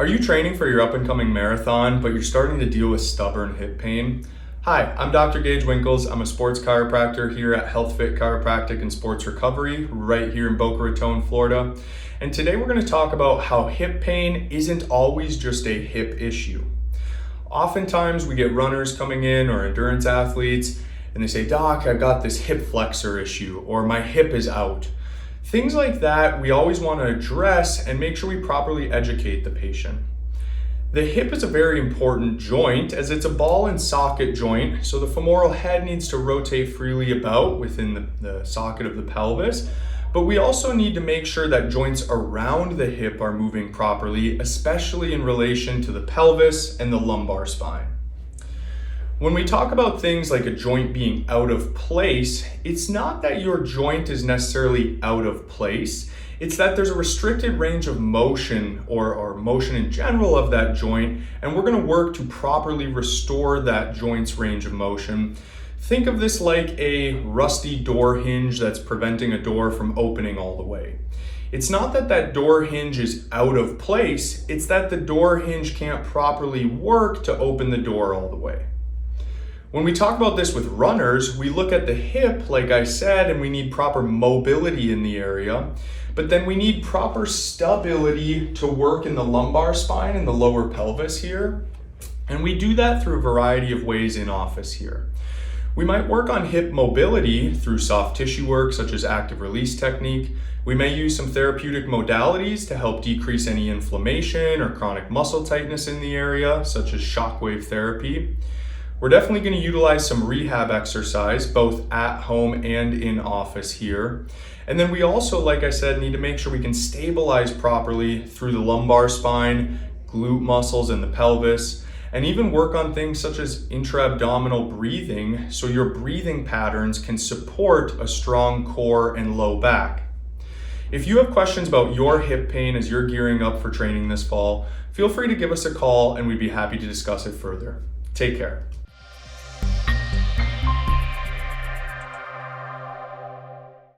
Are you training for your up-and-coming marathon, but you're starting to deal with stubborn hip pain? Hi, I'm Dr. Gage Winkles. I'm a sports chiropractor here at Health-Fit Chiropractic and Sports Recovery, right here in Boca Raton, Florida. And today we're going to talk about how hip pain isn't always just a hip issue. Oftentimes we get runners coming in or endurance athletes, and they say, "Doc, I've got this hip flexor issue," or "my hip is out." Things like that we always want to address and make sure we properly educate the patient. The hip is a very important joint as it's a ball and socket joint, so the femoral head needs to rotate freely about within the socket of the pelvis, but we also need to make sure that joints around the hip are moving properly, especially in relation to the pelvis and the lumbar spine. When we talk about things like a joint being out of place, it's not that your joint is necessarily out of place. It's that there's a restricted range of motion or motion in general of that joint, and we're going to work to properly restore that joint's range of motion. Think of this like a rusty door hinge that's preventing a door from opening all the way. It's not that that door hinge is out of place, it's that the door hinge can't properly work to open the door all the way. When we talk about this with runners, we look at the hip, like I said, and we need proper mobility in the area, but then we need proper stability to work in the lumbar spine and the lower pelvis here. And we do that through a variety of ways in office here. We might work on hip mobility through soft tissue work, such as active release technique. We may use some therapeutic modalities to help decrease any inflammation or chronic muscle tightness in the area, such as shockwave therapy. We're definitely going to utilize some rehab exercise, both at home and in office here. And then we also, like I said, need to make sure we can stabilize properly through the lumbar spine, glute muscles, and the pelvis, and even work on things such as intra-abdominal breathing, so your breathing patterns can support a strong core and low back. If you have questions about your hip pain as you're gearing up for training this fall, feel free to give us a call and we'd be happy to discuss it further. Take care.